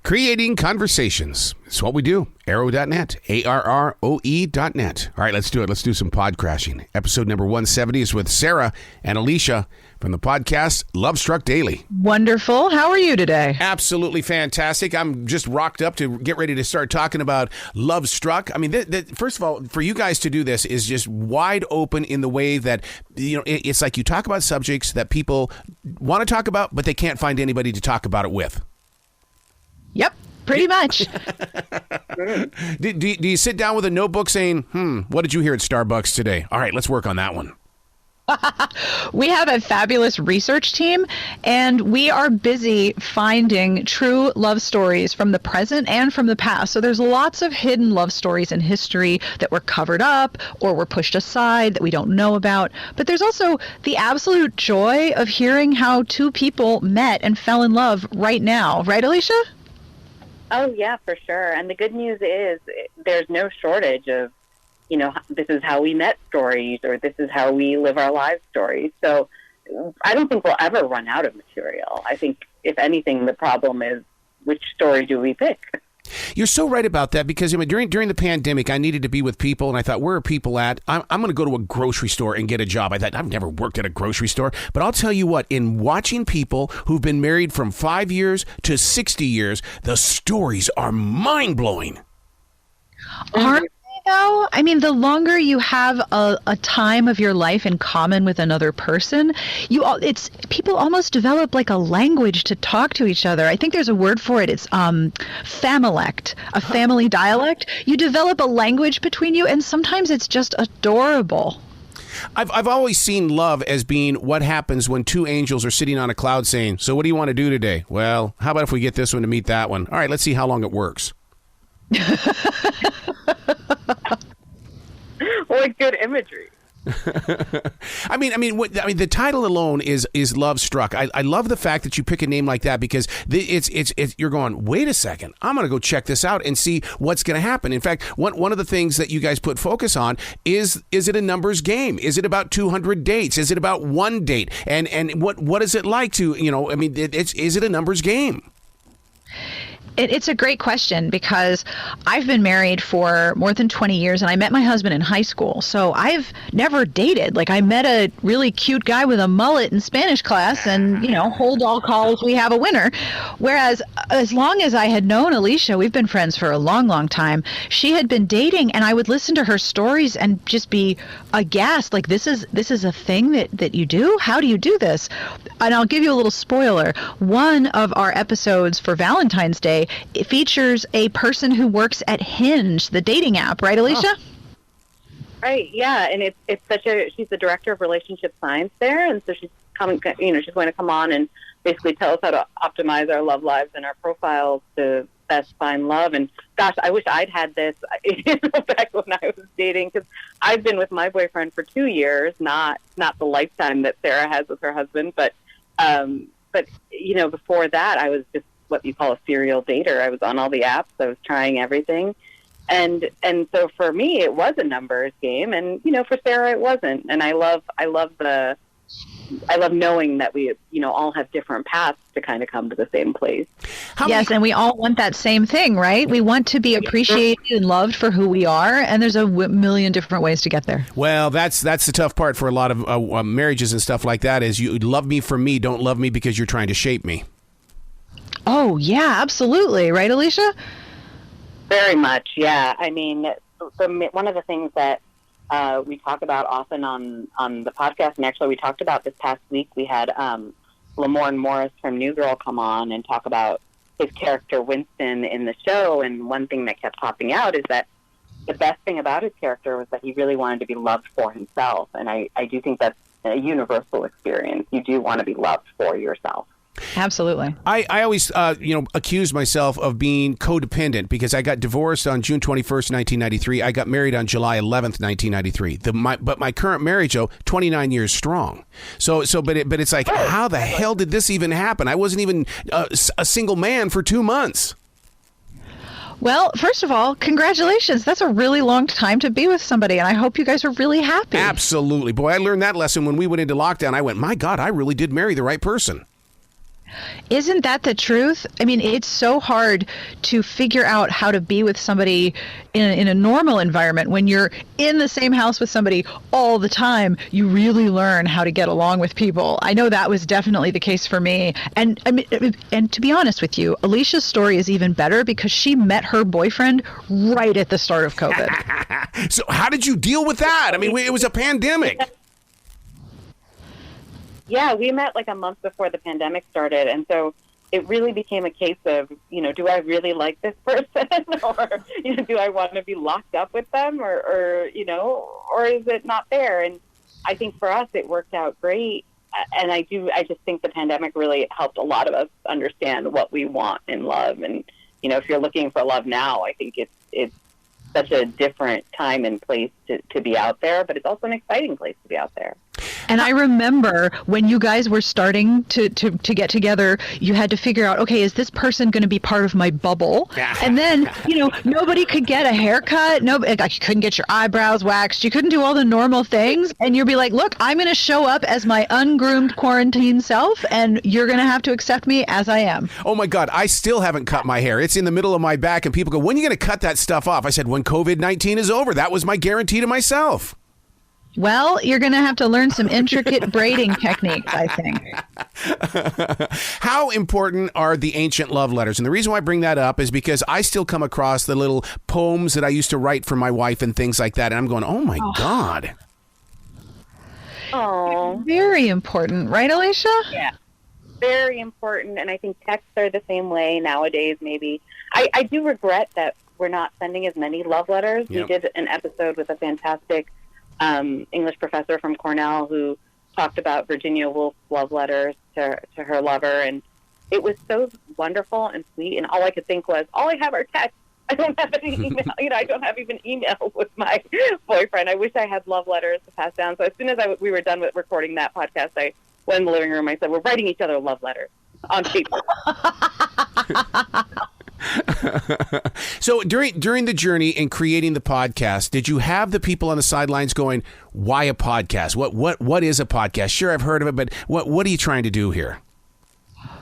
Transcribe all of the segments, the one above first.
Creating conversations. It's what we do. Arrow.net. ARROE.net. All right, let's do it. Let's do some pod crashing. Episode number 170 is with Sarah and Alicia from the podcast LoveStruck Daily. Wonderful. How are you today? Absolutely fantastic. I'm just rocked up to get ready to start talking about LoveStruck. I mean, first of all, for you guys to do this is just wide open in the way that, it's like you talk about subjects that people want to talk about, but they can't find anybody to talk about it with. Yep, pretty much. Do you sit down with a notebook saying, what did you hear at Starbucks today? All right, let's work on that one. We have a fabulous research team, and we are busy finding true love stories from the present and from the past. So there's lots of hidden love stories in history that were covered up or were pushed aside that we don't know about. But there's also the absolute joy of hearing how two people met and fell in love right now. Right, Alicia? Oh, yeah, for sure. And the good news is there's no shortage of, this is how we met stories or this is how we live our lives stories. So I don't think we'll ever run out of material. I think, if anything, the problem is which story do we pick? You're so right about that because during the pandemic, I needed to be with people, and I thought, where are people at? I'm going to go to a grocery store and get a job. I thought, I've never worked at a grocery store. But I'll tell you what, in watching people who've been married from 5 years to 60 years, the stories are mind-blowing. Aren't they, though? I mean, the longer you have a time of your life in common with another person, people almost develop like a language to talk to each other. I think there's a word for it. It's familect, a family dialect. You develop a language between you, and sometimes it's just adorable. I've always seen love as being what happens when two angels are sitting on a cloud saying, so what do you want to do today? Well, how about if we get this one to meet that one? All right, let's see how long it works. What good imagery. I mean, the title alone is LoveStruck. I love the fact that you pick a name like that because it's you're going, wait a second, I'm going to go check this out and see what's going to happen. In fact, one of the things that you guys put focus on is it a numbers game? Is it about 200 dates? Is it about one date? And what is it like to, is it a numbers game? It's a great question because I've been married for more than 20 years and I met my husband in high school. So I've never dated. Like I met a really cute guy with a mullet in Spanish class and, hold all calls, we have a winner. Whereas as long as I had known Alicia, we've been friends for a long, long time. She had been dating and I would listen to her stories and just be aghast. Like this is a thing that you do? How do you do this? And I'll give you a little spoiler. One of our episodes for Valentine's Day, it features a person who works at Hinge, the dating app, right, Alicia? Oh. Right, yeah, and she's the director of relationship science there, and so she's coming, she's going to come on and basically tell us how to optimize our love lives and our profiles to best find love. And gosh, I wish I'd had this back when I was dating, because I've been with my boyfriend for 2 years, not the lifetime that Sarah has with her husband, but before that, I was just what you call a serial dater. I was on all the apps. I was trying everything. And so for me, it was a numbers game. And, for Sarah, it wasn't. And I love knowing that we, all have different paths to kind of come to the same place. And we all want that same thing, right? We want to be appreciated and loved for who we are. And there's a million different ways to get there. Well, that's the tough part for a lot of marriages and stuff like that is you love me for me, don't love me because you're trying to shape me. Oh, yeah, absolutely. Right, Alicia? Very much, yeah. I mean, one of the things that we talk about often on the podcast, and actually we talked about this past week, we had Lamorne Morris from New Girl come on and talk about his character Winston in the show, and one thing that kept popping out is that the best thing about his character was that he really wanted to be loved for himself, and I do think that's a universal experience. You do want to be loved for yourself. Absolutely. I always, accused myself of being codependent because I got divorced on June 21st, 1993. I got married on July 11th, 1993. But my current marriage, 29 years strong. But it's like, how the hell did this even happen? I wasn't even a single man for 2 months. Well, first of all, congratulations. That's a really long time to be with somebody, and I hope you guys are really happy. Absolutely. Boy, I learned that lesson when we went into lockdown. I went, my God, I really did marry the right person. Isn't that the truth? I mean, it's so hard to figure out how to be with somebody in a normal environment. When you're in the same house with somebody all the time, you really learn how to get along with people. I know that was definitely the case for me. And I mean, and to be honest with you, Alicia's story is even better because she met her boyfriend right at the start of COVID. So how did you deal with that? I mean, it was a pandemic. Yeah, we met like a month before the pandemic started, and so it really became a case of, do I really like this person, or do I want to be locked up with them, or is it not there? And I think for us it worked out great, and I just think the pandemic really helped a lot of us understand what we want in love, and if you're looking for love now, I think it's such a different time and place to be out there, but it's also an exciting place to be out there. And I remember when you guys were starting to get together, you had to figure out, okay, is this person going to be part of my bubble? And then, nobody could get a haircut. Nobody, you couldn't get your eyebrows waxed. You couldn't do all the normal things. And you'd be like, look, I'm going to show up as my ungroomed quarantine self, and you're going to have to accept me as I am. Oh, my God. I still haven't cut my hair. It's in the middle of my back, and people go, when are you going to cut that stuff off? I said, when COVID-19 is over. That was my guarantee to myself. Well, you're going to have to learn some intricate braiding techniques, I think. How important are the ancient love letters? And the reason why I bring that up is because I still come across the little poems that I used to write for my wife and things like that. And I'm going, oh, my God. Oh, very important. Right, Alicia? Yeah, very important. And I think texts are the same way nowadays, maybe. I do regret that we're not sending as many love letters. Yep. We did an episode with a fantastic English professor from Cornell who talked about Virginia Woolf's love letters to her lover, and it was so wonderful and sweet, and all I could think was, all I have are texts. I don't have any email. I don't have even email with my boyfriend. I wish I had love letters to pass down. So as soon as we were done with recording that podcast, I went in the living room. I said, we're writing each other love letters on paper. So during the journey in creating the podcast, did you have the people on the sidelines going, why a podcast? What is a podcast? Sure, I've heard of it, but what are you trying to do here?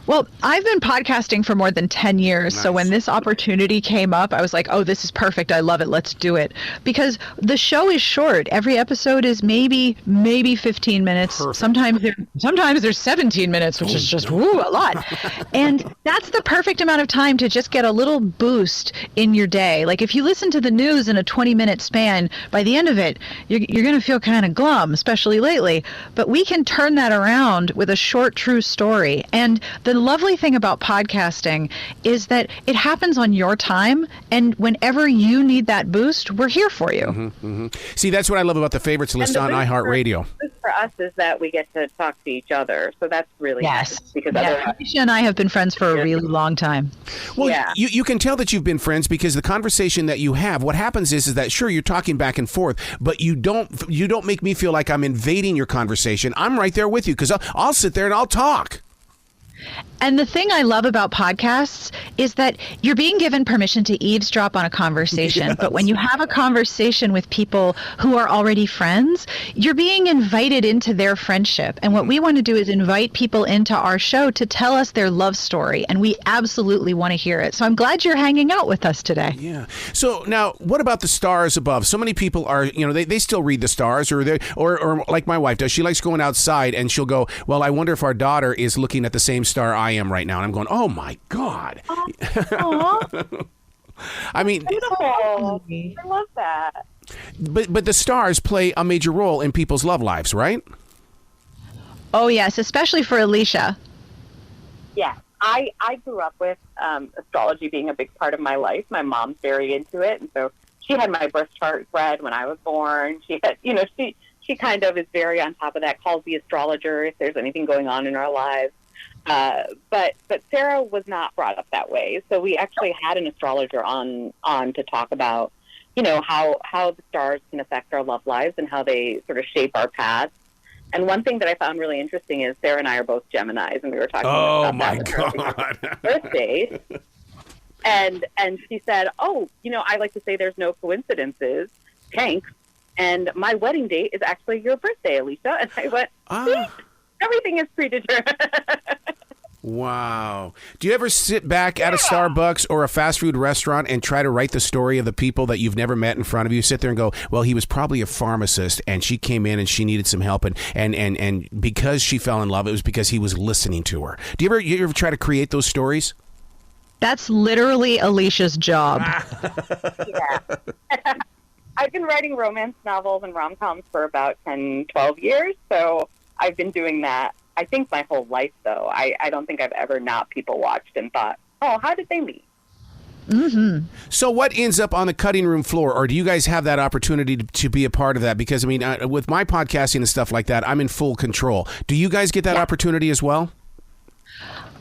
Well, I've been podcasting for more than 10 years. Nice. So when this opportunity came up, I was like, oh, this is perfect. I love it. Let's do it. Because the show is short. Every episode is maybe 15 minutes. Perfect. Sometimes there's 17 minutes, which is just a lot. And that's the perfect amount of time to just get a little boost in your day. Like if you listen to the news in a 20-minute span, by the end of it, you're going to feel kind of glum, especially lately. But we can turn that around with a short, true story. And the lovely thing about podcasting is that it happens on your time, and whenever you need that boost, we're here for you. Mm-hmm, mm-hmm. See, that's what I love about the favorites list on iHeartRadio. For us is that we get to talk to each other, so that's really nice. Because Alicia and I have been friends for a really long time. Well, you can tell that you've been friends because the conversation that you have, what happens is that sure, you're talking back and forth, but you don't make me feel like I'm invading your conversation. I'm right there with you because I'll sit there and I'll talk. And the thing I love about podcasts is that you're being given permission to eavesdrop on a conversation. Yes. But when you have a conversation with people who are already friends, you're being invited into their friendship. And what we want to do is invite people into our show to tell us their love story. And we absolutely want to hear it. So I'm glad you're hanging out with us today. Yeah. So now, what about the stars above? So many people are, they still read the stars, or like my wife does. She likes going outside and she'll go, well, I wonder if our daughter is looking at the same star I am right now. And I'm going, oh my God. I mean, beautiful. I love that. But the stars play a major role in people's love lives, right? Oh yes, especially for Alicia. Yeah, I grew up with astrology being a big part of my life. My mom's very into it, and so she had my birth chart read when I was born. She had, she kind of is very on top of that. Calls the astrologer if there's anything going on in our lives. But Sarah was not brought up that way. So we actually had an astrologer on to talk about, how the stars can affect our love lives and how they sort of shape our paths. And one thing that I found really interesting is Sarah and I are both Geminis, and we were talking about that birthdays. And she said, I like to say there's no coincidences. Thanks. And my wedding date is actually your birthday, Alicia. And I went, see? Everything is predetermined. Wow. Do you ever sit back at a Starbucks or a fast food restaurant and try to write the story of the people that you've never met in front of you? Sit there and go, well, he was probably a pharmacist and she came in and she needed some help. And because she fell in love, it was because he was listening to her. Do you ever try to create those stories? That's literally Alicia's job. Yeah. I've been writing romance novels and rom-coms for about 10, 12 years. So I've been doing that. I think my whole life, though. I don't think I've ever not people watched and thought, oh, how did they meet? Mm-hmm. So what ends up on the cutting room floor, or do you guys have that opportunity to be a part of that? Because, I mean, with my podcasting and stuff like that, I'm in full control. Do you guys get that opportunity as well?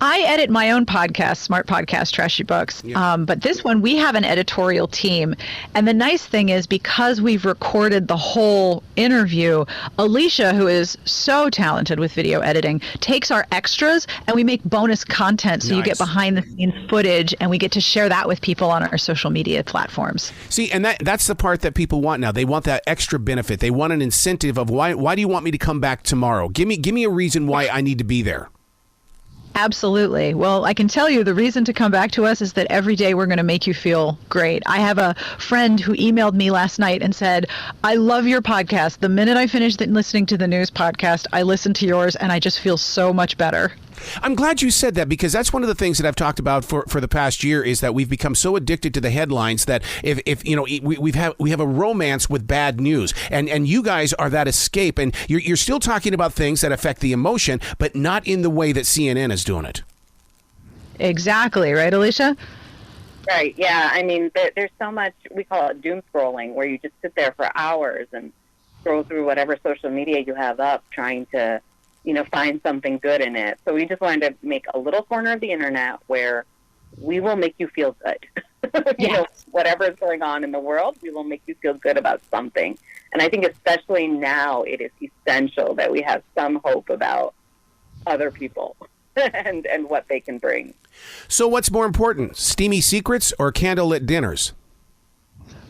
I edit my own podcast, Smart Podcast, Trashy Books. Yeah. But this one, we have an editorial team. And the nice thing is, because we've recorded the whole interview, Alicia, who is so talented with video editing, takes our extras and we make bonus content. So you get behind the scenes footage and we get to share that with people on our social media platforms. See, and that's the part that people want now. They want that extra benefit. They want an incentive of why do you want me to come back tomorrow? Give me a reason why I need to be there. Absolutely. Well, I can tell you the reason to come back to us is that every day we're going to make you feel great. I have a friend who emailed me last night and said, I love your podcast. The minute I finished listening to the news podcast, I listened to yours and I just feel so much better. I'm glad you said that, because that's one of the things that I've talked about for the past year is that we've become so addicted to the headlines that if you know we have a romance with bad news, and you guys are that escape, and you're still talking about things that affect the emotion, but not in the way that CNN is doing it. Exactly. Right, Alicia? Right. Yeah. I mean, there's so much, we call it doom scrolling, where you just sit there for hours and scroll through whatever social media you have up trying to, find something good in it. So we just wanted to make a little corner of the internet where we will make you feel good. Whatever is going on in the world, we will make you feel good about something. And I think especially now it is essential that we have some hope about other people and what they can bring. So what's more important, steamy secrets or candlelit dinners?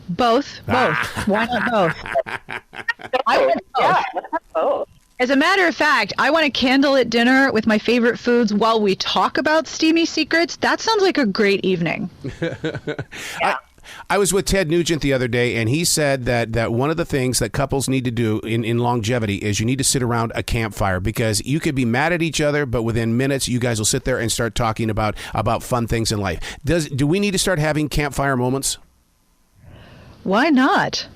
Both. Why not both? I want both. Yeah, both. As a matter of fact, I want a candlelit dinner with my favorite foods while we talk about steamy secrets. That sounds like a great evening. Yeah. I was with Ted Nugent the other day, and he said that one of the things that couples need to do in longevity is you need to sit around a campfire, because you could be mad at each other, but within minutes, you guys will sit there and start talking about fun things in life. Do we need to start having campfire moments? Why not?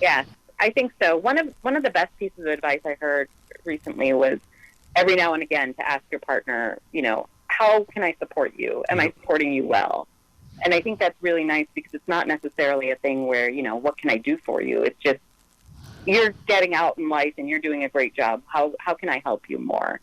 Yes, I think so. One of the best pieces of advice I heard recently was every now and again to ask your partner, how can I support you? Am I supporting you well? And I think that's really nice, because it's not necessarily a thing where, what can I do for you? It's just you're getting out in life and you're doing a great job. How can I help you more?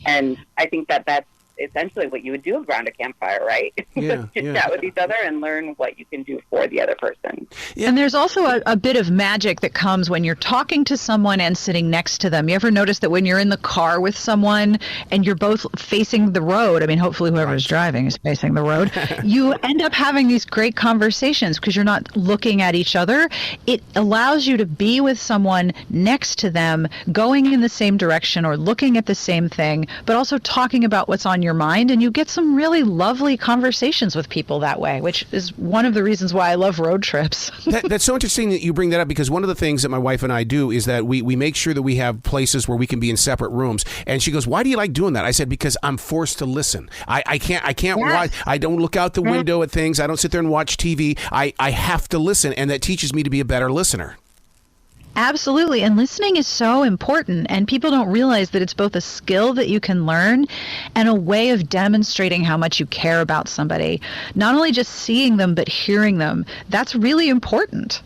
And I think that's essentially what you would do around a campfire, right? Yeah, Just chat with each other and learn what you can do for the other person. Yeah. And there's also a bit of magic that comes when you're talking to someone and sitting next to them. You ever notice that when you're in the car with someone and you're both facing the road, I mean, hopefully whoever's driving is facing the road, you end up having these great conversations because you're not looking at each other. It allows you to be with someone next to them, going in the same direction or looking at the same thing, but also talking about what's on your mind, and you get some really lovely conversations with people that way, which is one of the reasons why I love road trips. That's so interesting that you bring that up, because one of the things that my wife and I do is that we make sure that we have places where we can be in separate rooms. And she goes, why do you like doing that? I said, because I'm forced to listen. I can't watch. I don't look out the window at things. I don't sit there and watch TV. I have to listen, and that teaches me to be a better listener. Absolutely. And listening is so important. And people don't realize that it's both a skill that you can learn and a way of demonstrating how much you care about somebody. Not only just seeing them, but hearing them. That's really important.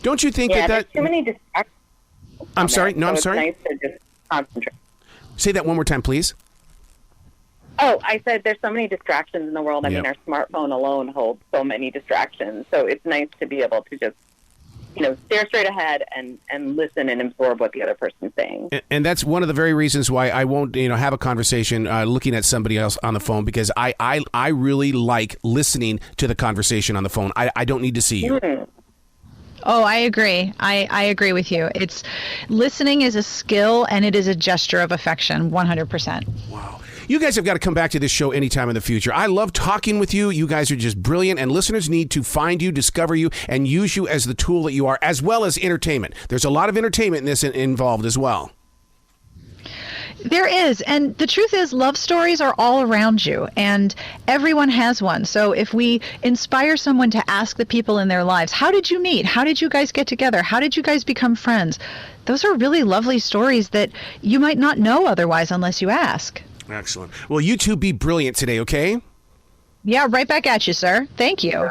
Don't you think that there's too many distractions. I'm sorry. No, I'm sorry. It's nice to just concentrate. Say that one more time, please. Oh, I said there's so many distractions in the world. I mean, our smartphone alone holds so many distractions. So it's nice to be able to just stare straight ahead and listen and absorb what the other person's saying. And that's one of the very reasons why I won't, have a conversation looking at somebody else on the phone, because I really like listening to the conversation on the phone. I don't need to see you. Mm-hmm. Oh, I agree. I agree with you. Listening is a skill, and it is a gesture of affection, 100%. Wow. You guys have got to come back to this show anytime in the future. I love talking with you. You guys are just brilliant, and listeners need to find you, discover you, and use you as the tool that you are, as well as entertainment. There's a lot of entertainment in this involved as well. There is. And the truth is, love stories are all around you, and everyone has one. So if we inspire someone to ask the people in their lives, how did you meet? How did you guys get together? How did you guys become friends? Those are really lovely stories that you might not know otherwise unless you ask. Excellent. Well, you two be brilliant today, okay? Yeah, right back at you, sir. Thank you.